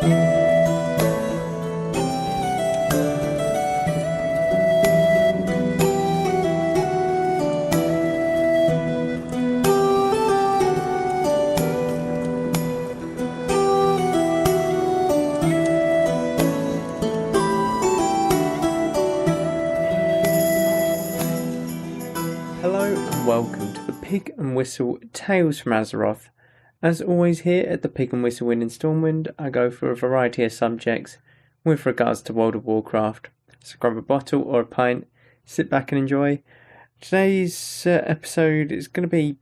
Hello and welcome to the Pig and Whistle Tales from Azeroth. As always here at the Pig and Whistle Inn in Stormwind, I go for a variety of subjects with regards to World of Warcraft. So grab a bottle or a pint, sit back and enjoy. Today's episode is going to be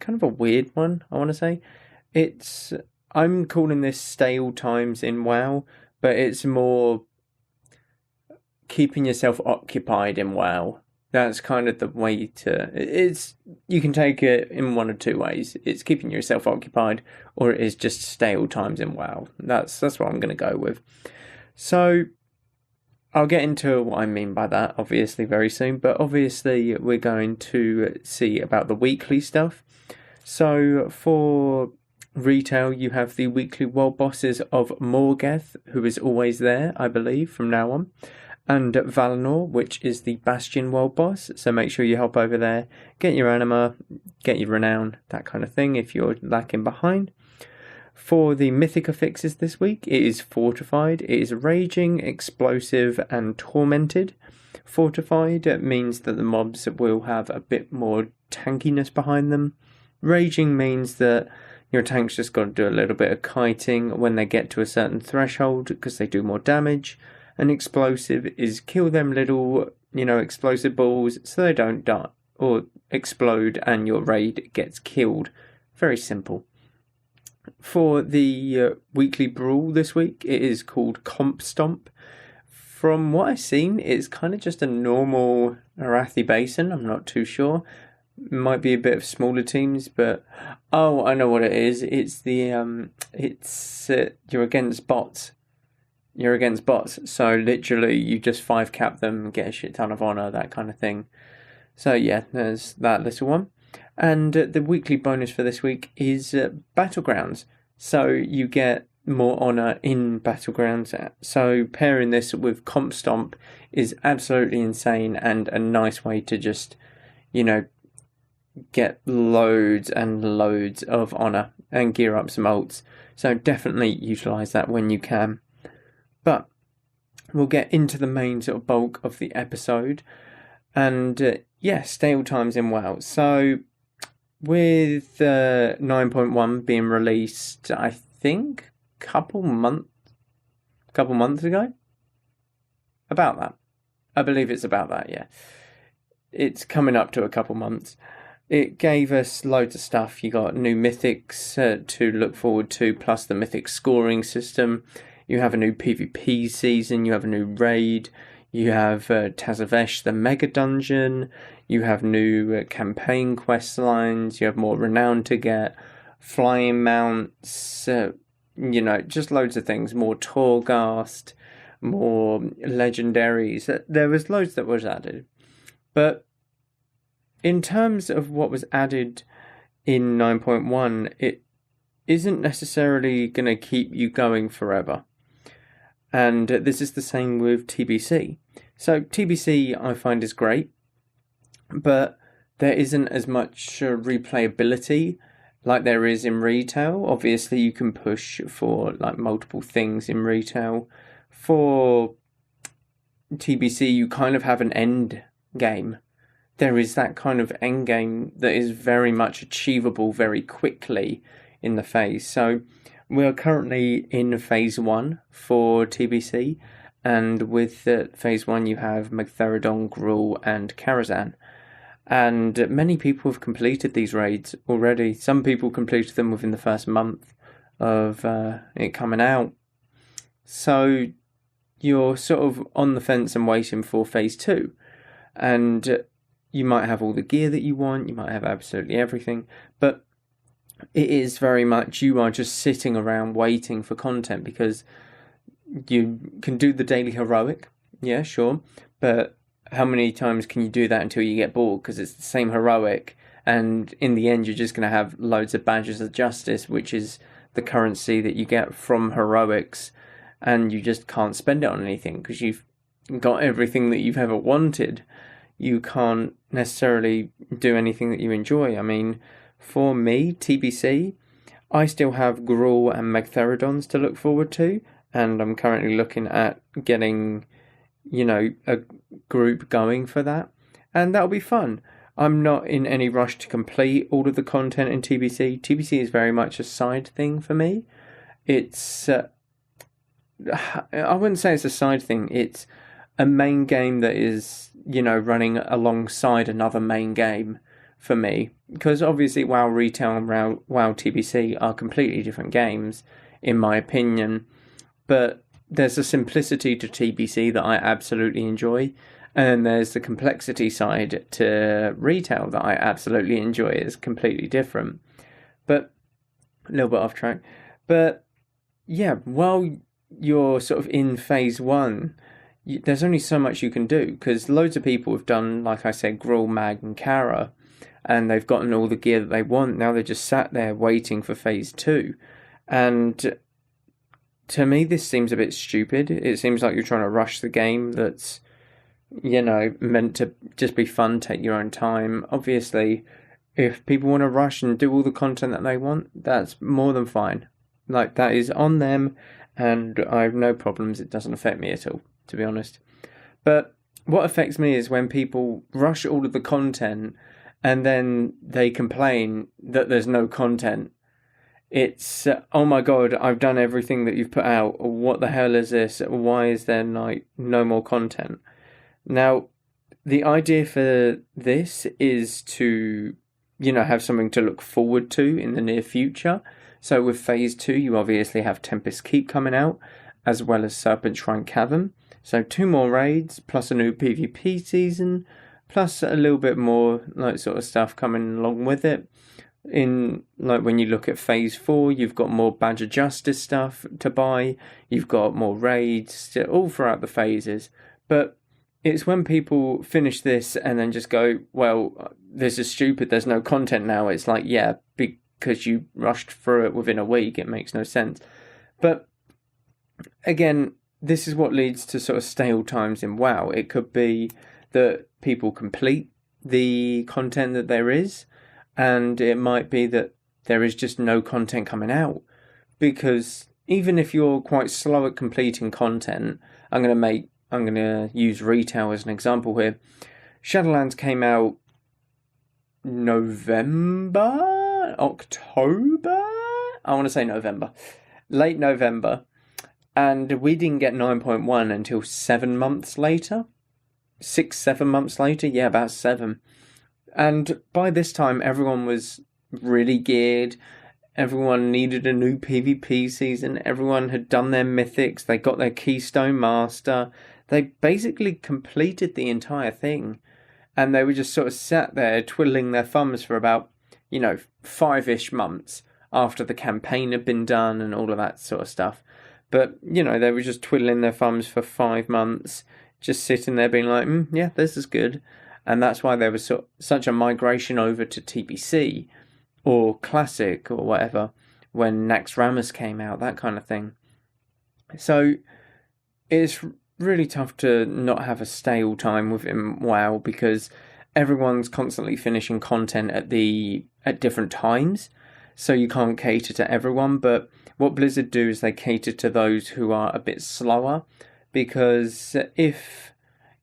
kind of a weird one, I want to say. I'm calling this Stale Times in WoW, but it's more keeping yourself occupied in WoW. That's kind of the way you can take it in one of two ways. It's keeping yourself occupied, or it is just stale times in WoW. That's what I'm going to go with. So I'll get into what I mean by that, obviously, very soon. But obviously, we're going to see about the weekly stuff. So for retail, you have the weekly world bosses of Morgeth, who is always there, I believe, from now on. And Valinor, which is the Bastion world boss. So make sure you help over there, get your anima, get your renown, that kind of thing if you're lacking behind. For the mythic affixes this week, it is Fortified. It is Raging, Explosive and Tormented. Fortified means that the mobs will have a bit more tankiness behind them. Raging means that your tank's just got to do a little bit of kiting when they get to a certain threshold because they do more damage. And explosive is kill them little, explosive balls so they don't die or explode and your raid gets killed. Very simple. For the weekly brawl this week, it is called Comp Stomp. From what I've seen, it's kind of just a normal Arathi Basin. I'm not too sure. Might be a bit of smaller teams, but I know what it is. It's the you're against bots. You're against bots, so literally you just 5-cap them and get a shit ton of honour, that kind of thing. So yeah, there's that little one. And the weekly bonus for this week is Battlegrounds. So you get more honour in Battlegrounds. So pairing this with Comp Stomp is absolutely insane and a nice way to just, get loads and loads of honour and gear up some ults. So definitely utilise that when you can. But we'll get into the main sort of bulk of the episode. And stale times in WoW. So with 9.1 being released, I think, couple months ago? About that. I believe it's about that, yeah. It's coming up to a couple months. It gave us loads of stuff. You got new mythics to look forward to, plus the mythic scoring system. You have a new PvP season, you have a new raid, you have Tazavesh, the mega dungeon, you have new campaign quest lines, you have more renown to get, flying mounts, just loads of things, more Torghast, more legendaries. There was loads that was added. But in terms of what was added in 9.1, it isn't necessarily going to keep you going forever. And this is the same with TBC. So TBC I find is great, but there isn't as much replayability like there is in retail. Obviously you can push for like multiple things in retail. For TBC you kind of have an end game. There is that kind of end game that is very much achievable very quickly in the phase. So we are currently in phase 1 for TBC, and with phase 1 you have Magtheridon, Gruul and Karazhan. And many people have completed these raids already. Some people completed them within the first month of it coming out. So you're sort of on the fence and waiting for phase 2. And you might have all the gear that you want, you might have absolutely everything, but it is very much you are just sitting around waiting for content because you can do the daily heroic, yeah, sure, but how many times can you do that until you get bored because it's the same heroic and in the end you're just going to have loads of badges of justice, which is the currency that you get from heroics, and you just can't spend it on anything because you've got everything that you've ever wanted. You can't necessarily do anything that you enjoy. I mean, for me, TBC, I still have Gruul and Megtherodons to look forward to, and I'm currently looking at getting, a group going for that, and that'll be fun. I'm not in any rush to complete all of the content in TBC. TBC is very much a side thing for me. It's, I wouldn't say it's a side thing, it's a main game that is, running alongside another main game for me. Because obviously WoW Retail and WoW TBC are completely different games, in my opinion. But there's a simplicity to TBC that I absolutely enjoy. And there's the complexity side to Retail that I absolutely enjoy. It's completely different. But, a little bit off track. But, yeah, while you're sort of in phase 1, there's only so much you can do, because loads of people have done, like I said, Gruul, Mag and Kara, and they've gotten all the gear that they want. Now they're just sat there waiting for phase 2. And to me, this seems a bit stupid. It seems like you're trying to rush the game that's, meant to just be fun, take your own time. Obviously, if people want to rush and do all the content that they want, that's more than fine. Like, that is on them, and I have no problems. It doesn't affect me at all, to be honest. But what affects me is when people rush all of the content and then they complain that there's no content. It's, oh my god, I've done everything that you've put out. What the hell is this? Why is there no more content? Now, the idea for this is to, have something to look forward to in the near future. So with phase 2, you obviously have Tempest Keep coming out, as well as Serpent Shrine Cavern. So 2 more raids, plus a new PvP season, plus a little bit more sort of stuff coming along with it. In when you look at phase 4, you've got more Badge of Justice stuff to buy. You've got more raids all throughout the phases. But it's when people finish this and then just go, well, this is stupid. There's no content now. It's like, yeah, because you rushed through it within a week. It makes no sense. But again, this is what leads to sort of stale times in WoW. It could be that people complete the content that there is, and it might be that there is just no content coming out. Because even if you're quite slow at completing content, I'm going to use Retail as an example here. Shadowlands came out October? I want to say November. Late November. And we didn't get 9.1 until 7 months later. 6-7 months later? Yeah, about 7. And by this time, everyone was really geared. Everyone needed a new PvP season. Everyone had done their mythics. They got their Keystone Master. They basically completed the entire thing. And they were just sort of sat there twiddling their thumbs for about, 5-ish months after the campaign had been done and all of that sort of stuff. But, they were just twiddling their thumbs for 5 months, just sitting there being like, yeah, this is good. And that's why there was such a migration over to TBC or Classic or whatever when Naxxramas came out, that kind of thing. So it's really tough to not have a stale time within WoW because everyone's constantly finishing content at different times. So you can't cater to everyone, but what Blizzard do is they cater to those who are a bit slower, because if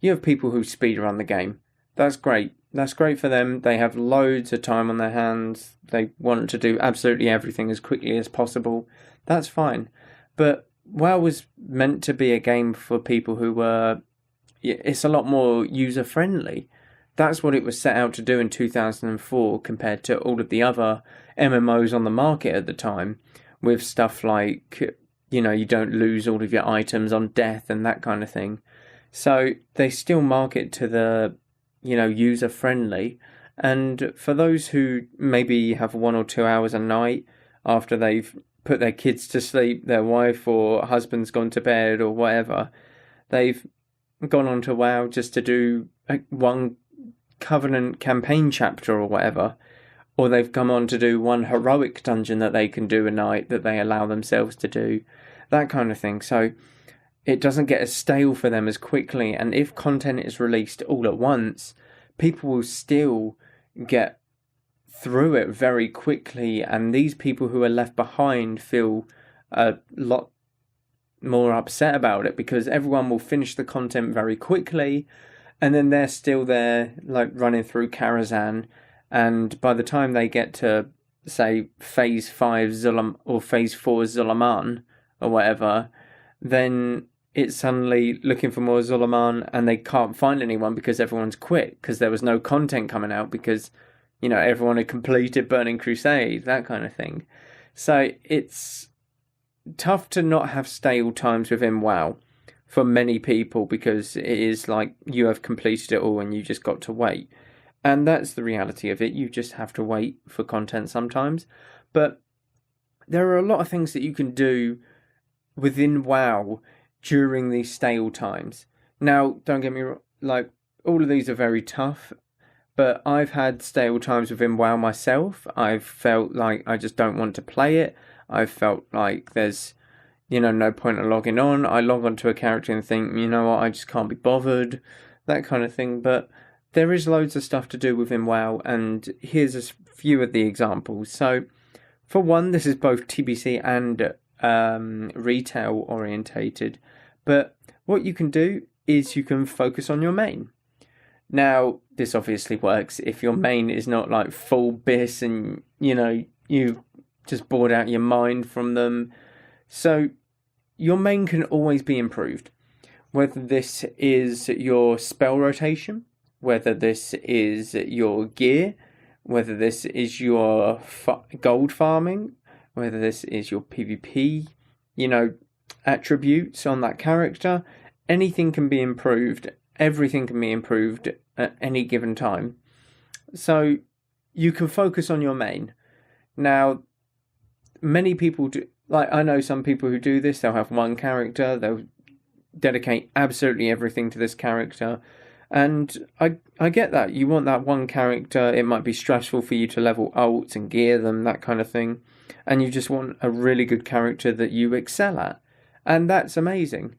you have people who speedrun the game, that's great. That's great for them. They have loads of time on their hands. They want to do absolutely everything as quickly as possible. That's fine. But WoW was meant to be a game for people who were... It's a lot more user-friendly. That's what it was set out to do in 2004 compared to all of the other MMOs on the market at the time, with stuff like, you don't lose all of your items on death and that kind of thing. So they still market to the, user-friendly. And for those who maybe have 1 or 2 hours a night after they've put their kids to sleep, their wife or husband's gone to bed or whatever, they've gone on to WoW just to do one Covenant campaign chapter or whatever, or they've come on to do one heroic dungeon that they can do a night that they allow themselves to do, that kind of thing. So it doesn't get as stale for them as quickly, and if content is released all at once, people will still get through it very quickly, and these people who are left behind feel a lot more upset about it because everyone will finish the content very quickly, and then they're still there, like running through Karazhan, and by the time they get to, say, Phase 5 Zul'Aman or Phase 4 Zul'Aman or whatever, then it's suddenly looking for more Zul'Aman, and they can't find anyone because everyone's quit because there was no content coming out because, you know, everyone had completed Burning Crusade, that kind of thing. So it's tough to not have stale times within WoW for many people because it is like you have completed it all and you just got to wait. And that's the reality of it. You just have to wait for content sometimes. But there are a lot of things that you can do within WoW during these stale times. Now, don't get me wrong, like, all of these are very tough, but I've had stale times within WoW myself. I've felt like I just don't want to play it. I've felt like there's, you know, no point in logging on. I log onto a character and think, you know what, I just can't be bothered, that kind of thing. But there is loads of stuff to do within WoW, and here's a few of the examples. So, for one, this is both TBC and retail orientated, but what you can do is you can focus on your main. Now, this obviously works if your main is not like full BIS and, you know, you just bored out your mind from them. So your main can always be improved, whether this is your spell rotation, whether this is your gear, whether this is your gold farming, whether this is your PvP, you know, attributes on that character. Anything can be improved. Everything can be improved at any given time. So you can focus on your main. Now, many people do, like, I know some people who do this. They'll have one character. They'll dedicate absolutely everything to this character. And I get that. You want that one character. It might be stressful for you to level ults and gear them, that kind of thing. And you just want a really good character that you excel at. And that's amazing.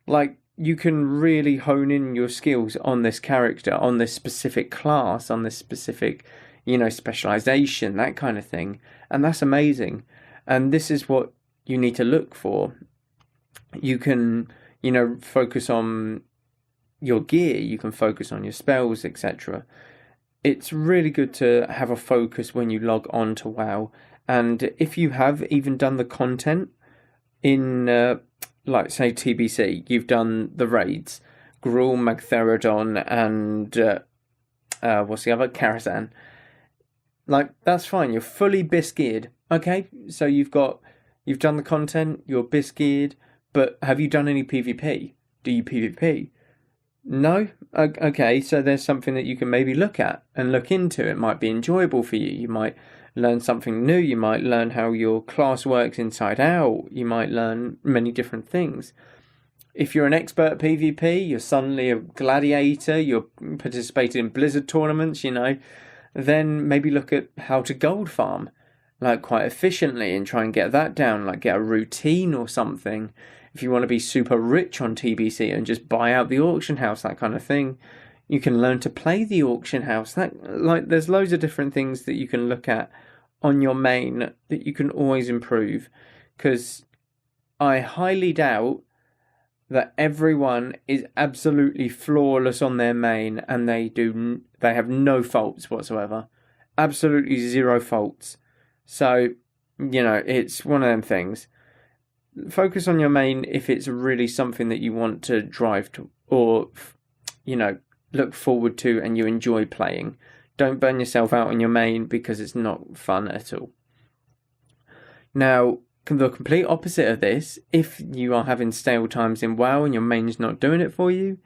Like, you can really hone in your skills on this character, on this specific class, on this specific, you know, specialization, that kind of thing. And that's amazing. And this is what you need to look for. You can, you know, focus on your gear, you can focus on your spells, etc. It's really good to have a focus when you log on to WoW. And if you have even done the content in, like, say, TBC, you've done the raids, Gruul, Magtheridon, and what's the other? Karazhan. Like, that's fine. You're fully BIS geared. Okay, so you've done the content, you're BIS geared, but have you done any PvP? Do you PvP? No? Okay, so there's something that you can maybe look at and look into. It might be enjoyable for you. You might learn something new. You might learn how your class works inside out. You might learn many different things. If you're an expert at PvP, you're suddenly a gladiator, you're participating in Blizzard tournaments, you know, then maybe look at how to gold farm, like, quite efficiently, and try and get that down, like get a routine or something. If you want to be super rich on TBC and just buy out the auction house, that kind of thing, you can learn to play the auction house. That, like, there's loads of different things that you can look at on your main that you can always improve, because I highly doubt that everyone is absolutely flawless on their main and they have no faults whatsoever. Absolutely zero faults. So, you know, it's one of them things. Focus on your main if it's really something that you want to drive to, or, you know, look forward to and you enjoy playing. Don't burn yourself out on your main because it's not fun at all. Now, the complete opposite of this, if you are having stale times in WoW and your main's not doing it for you,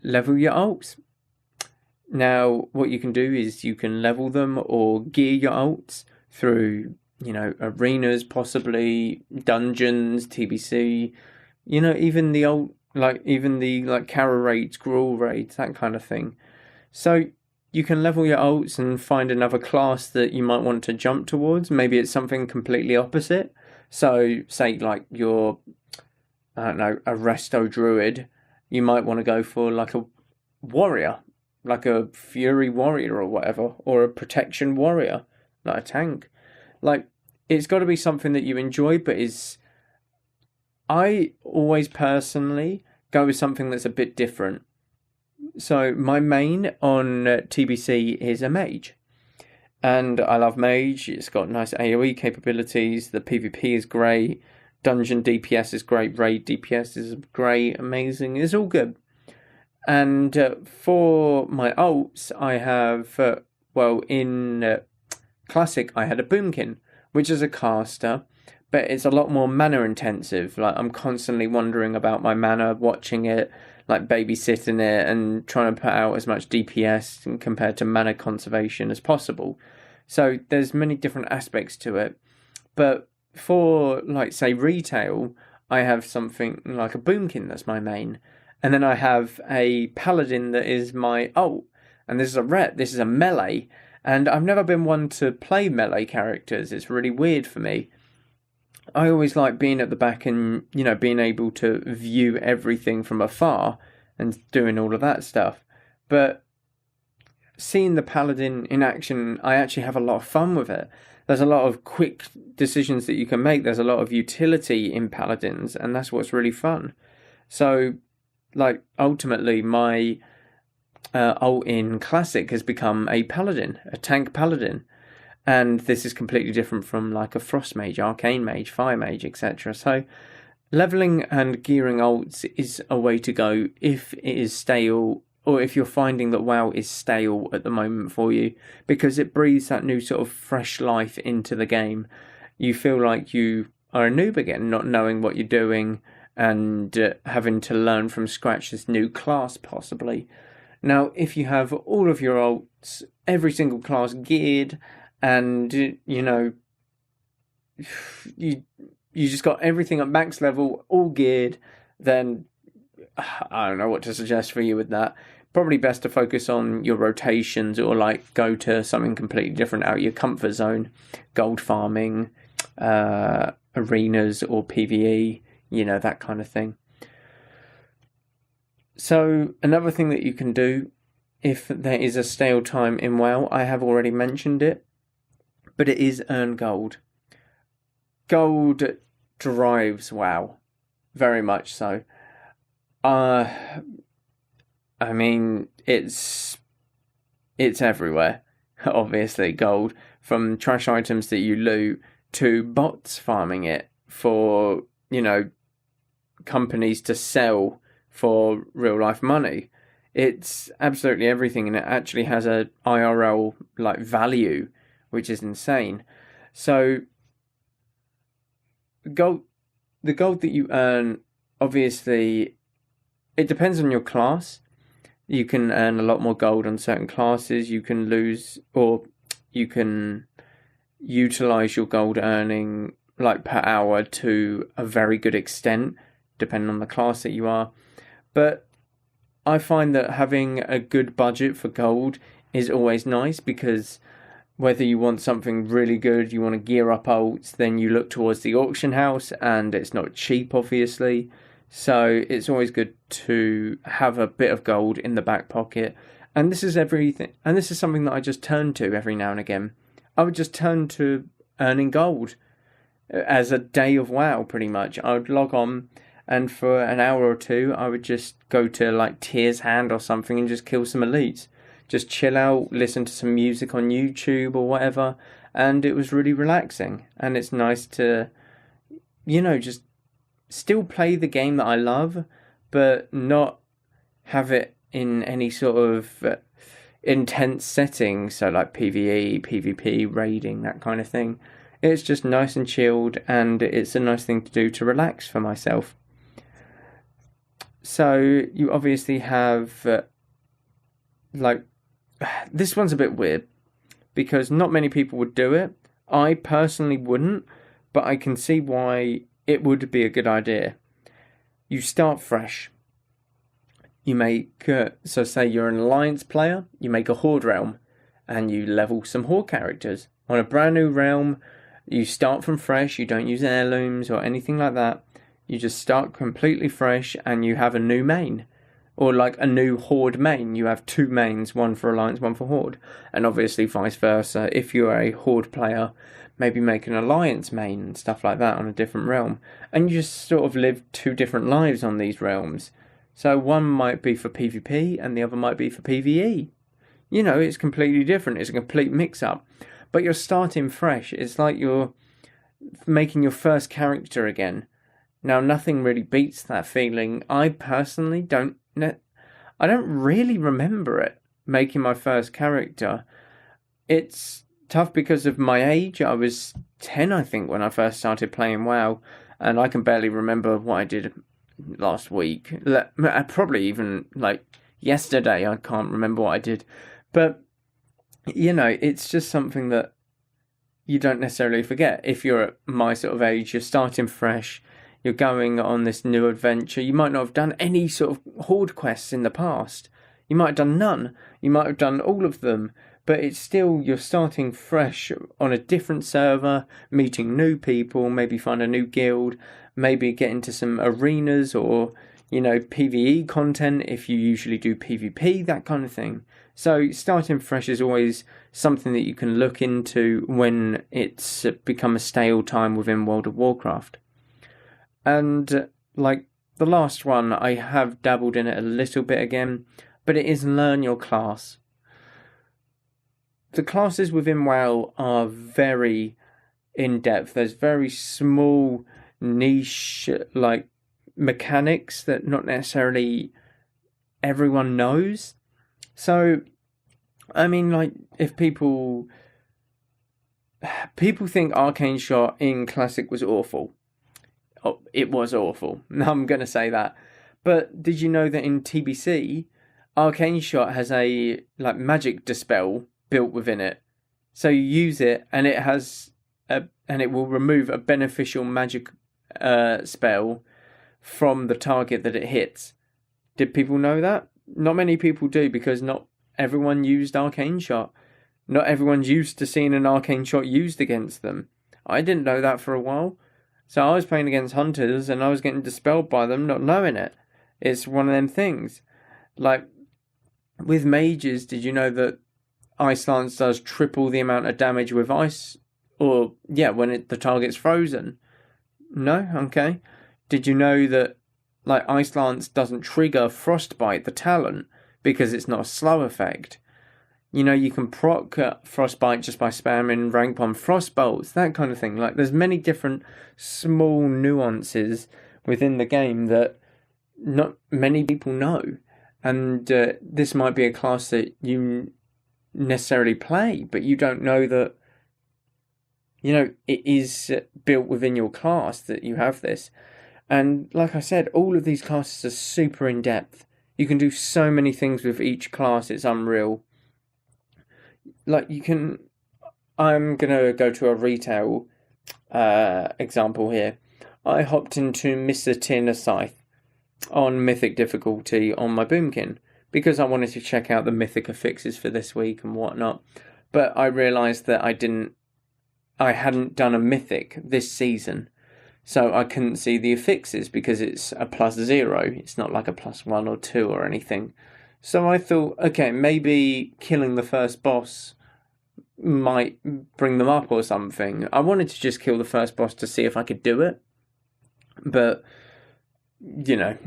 level your ults. Now, what you can do is you can level them or gear your ults through, you know, arenas, possibly dungeons, TBC, you know, even the Kara raids, Gruul raids, that kind of thing. So you can level your alts and find another class that you might want to jump towards. Maybe it's something completely opposite. So, say like you're, I don't know, a resto druid, you might want to go for like a warrior, like a fury warrior or whatever, or a protection warrior, like a tank. Like, it's got to be something that you enjoy, but I always personally go with something that's a bit different. So my main on TBC is a mage. And I love mage. It's got nice AoE capabilities. The PvP is great. Dungeon DPS is great. Raid DPS is great. Amazing. It's all good. And for my ults, I have, in Classic, I had a Boomkin, which is a caster, but it's a lot more mana intensive. Like, I'm constantly wondering about my mana, watching it, like babysitting it, and trying to put out as much DPS compared to mana conservation as possible. So there's many different aspects to it. But for, like, say, retail, I have something like a Boomkin that's my main. And then I have a Paladin that is my ult. And this is a rep, this is a melee. And I've never been one to play melee characters. It's really weird for me. I always like being at the back and, being able to view everything from afar and doing all of that stuff. But seeing the Paladin in action, I actually have a lot of fun with it. There's a lot of quick decisions that you can make. There's a lot of utility in Paladins, and that's what's really fun. So, like, ultimately, my ult in Classic has become a Paladin, a tank Paladin. And this is completely different from like a Frost Mage, Arcane Mage, Fire Mage, etc. So leveling and gearing ults is a way to go if it is stale, or if you're finding that WoW is stale at the moment for you, because it breathes that new sort of fresh life into the game. You feel like you are a noob again, not knowing what you're doing and having to learn from scratch this new class possibly. Now, if you have all of your ults, every single class geared, and, you just got everything at max level, all geared, then I don't know what to suggest for you with that. Probably best to focus on your rotations, or like go to something completely different out of your comfort zone. Gold farming, arenas or PvE, that kind of thing. So another thing that you can do if there is a stale time in WoW, I have already mentioned it, but it is earn gold. Gold drives WoW, very much so. I mean, it's everywhere, obviously, gold. From trash items that you loot to bots farming it for, companies to sell for real life money. It's absolutely everything, and it actually has a IRL like value, which is insane. So the gold that you earn, obviously, it depends on your class. You can earn a lot more gold on certain classes. You can lose, or you can utilize your gold earning like per hour to a very good extent, depending on the class that you are. But I find that having a good budget for gold is always nice, because whether you want something really good, you want to gear up ults, then you look towards the auction house, and it's not cheap, obviously. So it's always good to have a bit of gold in the back pocket. And this is everything. And this is something that I just turn to every now and again. I would just turn to earning gold as a day of WoW, pretty much. I would log on, and for an hour or two, I would just go to like Tier's Hand or something and just kill some elites. Just chill out, listen to some music on YouTube or whatever. And it was really relaxing. And it's nice to, just still play the game that I love, but not have it in any sort of intense setting. So like PvE, PvP, raiding, that kind of thing. It's just nice and chilled, and it's a nice thing to do to relax for myself. So you obviously have, this one's a bit weird, because not many people would do it. I personally wouldn't, but I can see why it would be a good idea. You start fresh. you make, so say you're an alliance player, you make a horde realm, and you level some horde characters. On a brand new realm, you start from fresh, you don't use heirlooms or anything like that. You just start completely fresh and you have a new main. Or like a new horde main. You have two mains, one for alliance, one for horde. And obviously vice versa. If you're a horde player, maybe make an alliance main and stuff like that on a different realm. And you just sort of live two different lives on these realms. So one might be for PvP and the other might be for PvE. You know, it's completely different. It's a complete mix-up. But you're starting fresh. It's like you're making your first character again. Now, nothing really beats that feeling. I personally don't really remember it, making my first character. It's tough because of my age. I was 10, I think, when I first started playing WoW. And I can barely remember what I did last week. Probably even, like, yesterday. I can't remember what I did. But, you know, it's just something that you don't necessarily forget. If you're at my sort of age, you're starting fresh, you're going on this new adventure. You might not have done any sort of horde quests in the past. You might have done none. You might have done all of them. But it's still, you're starting fresh on a different server, meeting new people, maybe find a new guild, maybe get into some arenas or, you know, PvE content if you usually do PvP, that kind of thing. So starting fresh is always something that you can look into when it's become a stale time within World of Warcraft. And like the last one, I have dabbled in it a little bit again, but it is learn your class. The classes within WoW are very in-depth. There's very small niche like mechanics that not necessarily everyone knows. So, I mean, like, if people think Arcane Shot in Classic was awful. Oh, it was awful. I'm going to say that. But did you know that in TBC, Arcane Shot has a, like, magic dispel built within it? So you use it, and it has and it will remove a beneficial magic spell from the target that it hits. Did people know that? Not many people do, because not everyone used Arcane Shot. Not everyone's used to seeing an Arcane Shot used against them. I didn't know that for a while. So I was playing against hunters and I was getting dispelled by them not knowing it. It's one of them things. Like, with mages, did you know that Ice Lance does triple the amount of damage with ice? Or, yeah, when the target's frozen. No? Okay. Did you know that, like, Ice Lance doesn't trigger Frostbite, the talent, because it's not a slow effect? You know, you can proc Frostbite just by spamming rank 1 Frostbolts, that kind of thing. Like, there's many different small nuances within the game that not many people know. And this might be a class that you necessarily play, but you don't know that, you know, it is built within your class that you have this. And like I said, all of these classes are super in-depth. You can do so many things with each class, it's unreal. Like, you can... I'm going to go to a retail example here. I hopped into Mr. Tin Scythe on Mythic difficulty on my Boomkin, because I wanted to check out the Mythic affixes for this week and whatnot. But I realised that I hadn't done a Mythic this season, so I couldn't see the affixes because it's a +0. It's not like a +1 or 2 or anything. So I thought, okay, maybe killing the first boss might bring them up or something. I wanted to just kill the first boss to see if I could do it. But, you know,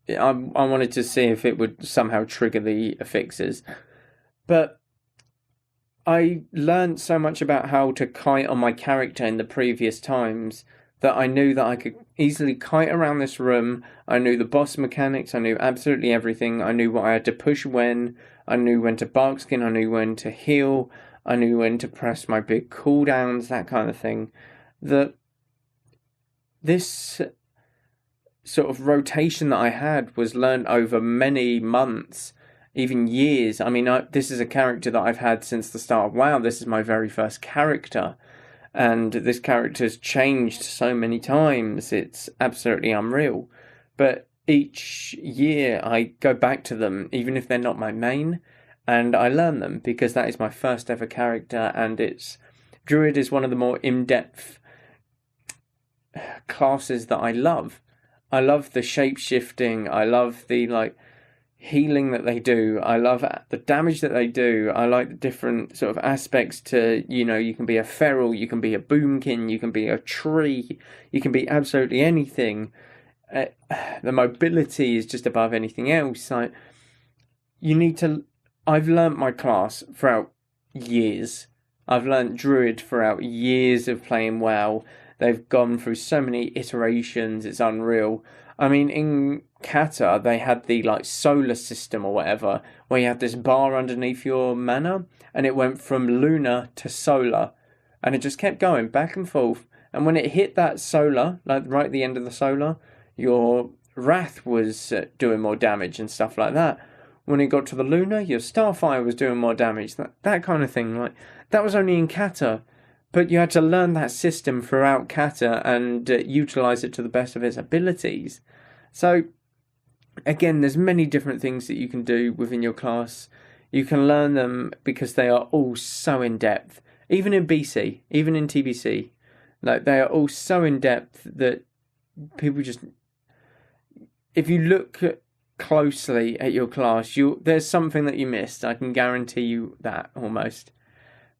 I wanted to see if it would somehow trigger the affixes. But I learned so much about how to kite on my character in the previous times that I knew that I could easily kite around this room. I knew the boss mechanics, I knew absolutely everything. I knew what I had to push when, I knew when to barkskin, I knew when to heal, I knew when to press my big cooldowns, that kind of thing. That this sort of rotation that I had was learned over many months, even years. I mean, this is a character that I've had since the start of WoW. This is my very first character. And this character's changed so many times, it's absolutely unreal. But each year I go back to them, even if they're not my main, and I learn them because that is my first ever character, and Druid is one of the more in-depth classes that I love. I love the shape-shifting, I love the healing that they do, I love the damage that they do, I like the different sort of aspects to, you can be a feral, you can be a boomkin, you can be a tree, you can be absolutely anything. The mobility is just above anything else. I've learnt my class throughout years. I've learnt Druid throughout years of playing WoW. They've gone through so many iterations, it's unreal. I mean, in Kata, they had the solar system or whatever, where you have this bar underneath your mana, and it went from lunar to solar, and it just kept going back and forth. And when it hit that solar, right at the end of the solar, your Wrath was doing more damage and stuff like that. When it got to the lunar, your Starfire was doing more damage. That kind of thing. That was only in Kata. But you had to learn that system throughout Kata and utilise it to the best of its abilities. So, again, there's many different things that you can do within your class. You can learn them because they are all so in-depth. Even in BC, even in TBC. They are all so in-depth that people just... If you look closely at your class, there's something that you missed. I can guarantee you that, almost.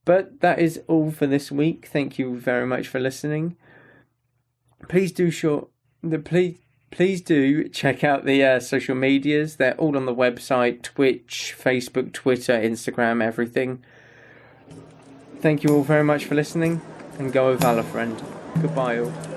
But that is all for this week. Thank you very much for listening. Please do check out the social medias. They're all on the website: Twitch, Facebook, Twitter, Instagram, everything. Thank you all very much for listening, and go with Valor, friend. Goodbye all.